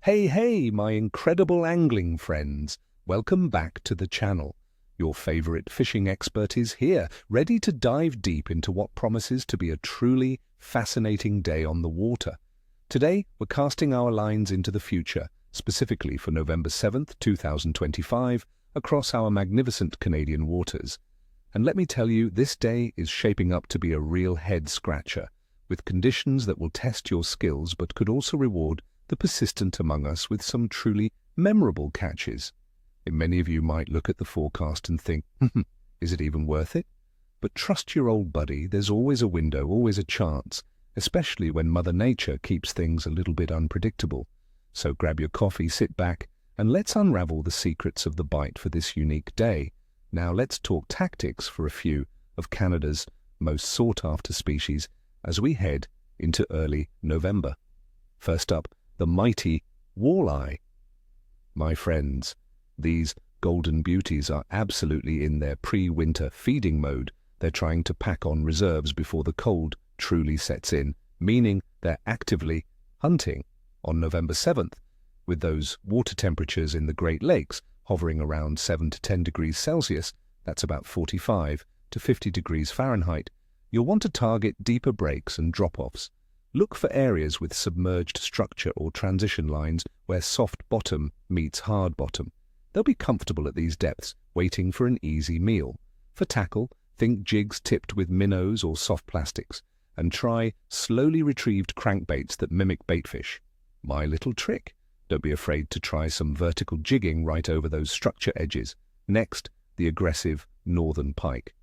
Hey, my incredible angling friends. Welcome back to the channel. Your favorite fishing expert is here, ready to dive deep into what promises to be a truly fascinating day on the water. Today, we're casting our lines into the future, specifically for November 7th, 2025, across our magnificent Canadian waters. And let me tell you, this day is shaping up to be a real head-scratcher, with conditions that will test your skills but could also reward the persistent among us with some truly memorable catches. And many of you might look at the forecast and think, is it even worth it? But trust your old buddy, there's always a window, always a chance, especially when Mother Nature keeps things a little bit unpredictable. So grab your coffee, sit back, and let's unravel the secrets of the bite for this unique day. Now let's talk tactics for a few of Canada's most sought-after species as we head into early November. First up, the mighty walleye. My friends, these golden beauties are absolutely in their pre-winter feeding mode. They're trying to pack on reserves before the cold truly sets in, meaning they're actively hunting on November 7th, with those water temperatures in the Great Lakes hovering around 7 to 10 degrees Celsius, that's about 45 to 50 degrees Fahrenheit. You'll want to target deeper breaks and drop-offs. Look for areas with submerged structure or transition lines where soft bottom meets hard bottom. They'll be comfortable at these depths, waiting for an easy meal. For tackle, think jigs tipped with minnows or soft plastics, and try slowly retrieved crankbaits that mimic baitfish. My little trick. Don't be afraid to try some vertical jigging right over those structure edges. Next, the aggressive northern pike.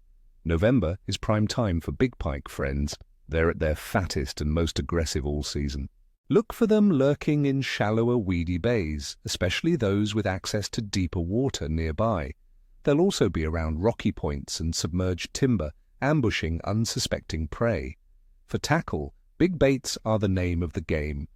November is prime time for big pike, friends. They're at their fattest and most aggressive all season. Look for them lurking in shallower, weedy bays, especially those with access to deeper water nearby. They'll also be around rocky points and submerged timber, ambushing unsuspecting prey. For tackle, big baits are the name of the game.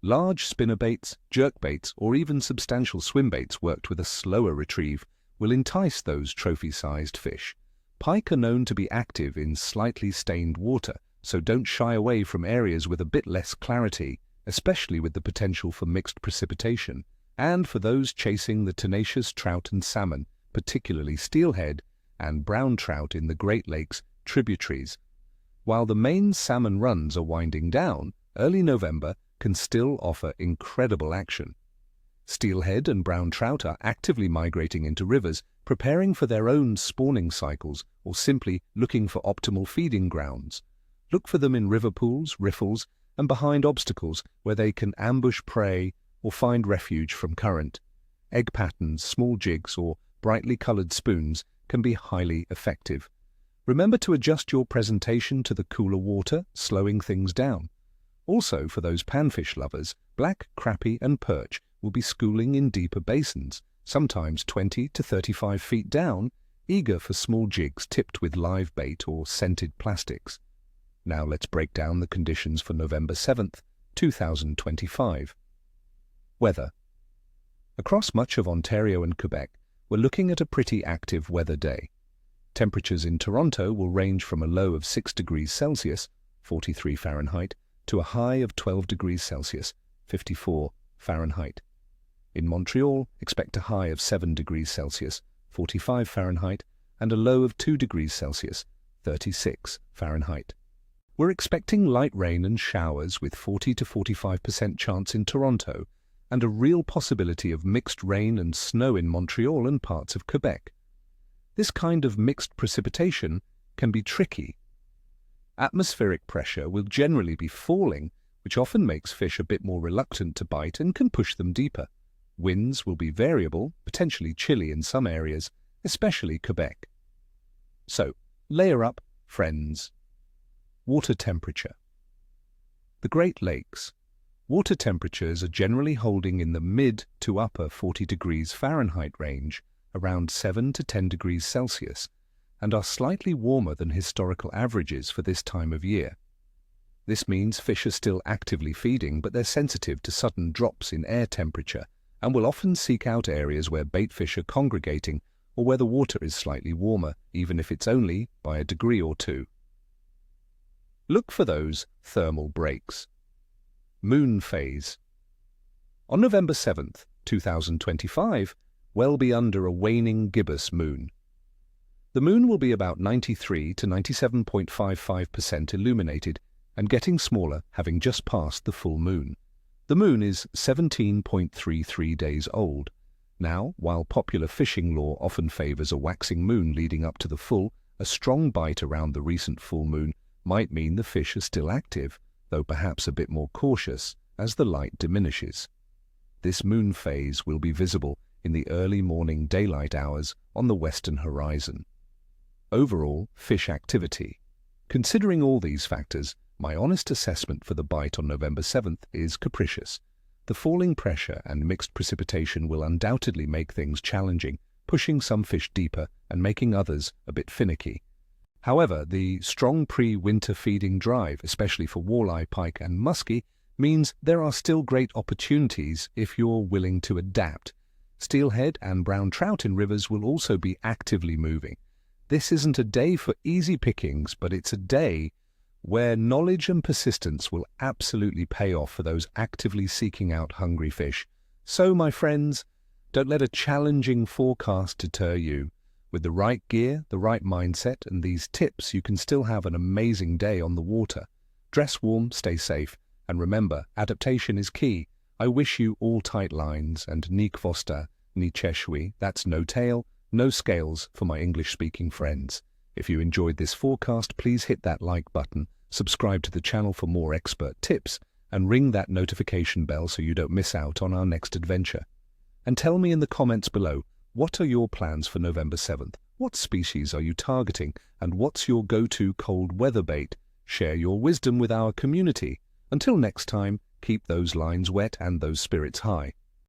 Large spinnerbaits, jerkbaits, or even substantial swimbaits worked with a slower retrieve will entice those trophy-sized fish. Pike are known to be active in slightly stained water, so don't shy away from areas with a bit less clarity, especially with the potential for mixed precipitation. And for those chasing the tenacious trout and salmon, particularly steelhead and brown trout in the Great Lakes tributaries. While the main salmon runs are winding down, early November can still offer incredible action. Steelhead and brown trout are actively migrating into rivers, preparing for their own spawning cycles or simply looking for optimal feeding grounds. Look for them in river pools, riffles, and behind obstacles where they can ambush prey or find refuge from current. Egg patterns, small jigs, or brightly colored spoons can be highly effective. Remember to adjust your presentation to the cooler water, slowing things down. Also, for those panfish lovers, black, crappie, and perch will be schooling in deeper basins, sometimes 20 to 35 feet down, eager for small jigs tipped with live bait or scented plastics. Now let's break down the conditions for November 7th, 2025. Weather. Across much of Ontario and Quebec, we're looking at a pretty active weather day. Temperatures in Toronto will range from a low of 6 degrees Celsius, 43 Fahrenheit, to a high of 12 degrees Celsius, 54 Fahrenheit. In Montreal, expect a high of 7 degrees Celsius, 45 Fahrenheit, and a low of 2 degrees Celsius, 36 Fahrenheit. We're expecting light rain and showers with 40 to 45% chance in Toronto, and a real possibility of mixed rain and snow in Montreal and parts of Quebec. This kind of mixed precipitation can be tricky. Atmospheric pressure will generally be falling, which often makes fish a bit more reluctant to bite and can push them deeper. Winds will be variable, potentially chilly in some areas, especially Quebec. So, layer up, friends. Water temperature. The Great Lakes. Water temperatures are generally holding in the mid to upper 40 degrees Fahrenheit range, around 7 to 10 degrees Celsius, and are slightly warmer than historical averages for this time of year. This means fish are still actively feeding, but they're sensitive to sudden drops in air temperature and will often seek out areas where baitfish are congregating or where the water is slightly warmer, even if it's only by a degree or two. Look for those thermal breaks. Moon phase. On November 7th, 2025, we'll be under a waning gibbous moon. The moon will be about 93 to 97.55% illuminated and getting smaller, having just passed the full moon. The moon is 17.33 days old. Now, while popular fishing lore often favors a waxing moon leading up to the full, a strong bite around the recent full moon might mean the fish are still active, though perhaps a bit more cautious as the light diminishes. This moon phase will be visible in the early morning daylight hours on the western horizon. Overall fish activity. Considering all these factors, my honest assessment for the bite on November 7th is capricious. The falling pressure and mixed precipitation will undoubtedly make things challenging, pushing some fish deeper and making others a bit finicky. However, the strong pre-winter feeding drive, especially for walleye, pike and muskie, means there are still great opportunities if you're willing to adapt. Steelhead and brown trout in rivers will also be actively moving. This isn't a day for easy pickings, but it's a day where knowledge and persistence will absolutely pay off for those actively seeking out hungry fish. So, my friends, don't let a challenging forecast deter you. With the right gear, the right mindset, and these tips, you can still have an amazing day on the water. Dress warm, stay safe, and remember, adaptation is key. I wish you all tight lines and ni kvosta, ni cheshwi, that's no tail, no scales for my English-speaking friends. If you enjoyed this forecast, please hit that like button, subscribe to the channel for more expert tips, and ring that notification bell so you don't miss out on our next adventure. And tell me in the comments below, what are your plans for November 7th? What species are you targeting? And what's your go-to cold weather bait? Share your wisdom with our community. Until next time, keep those lines wet and those spirits high.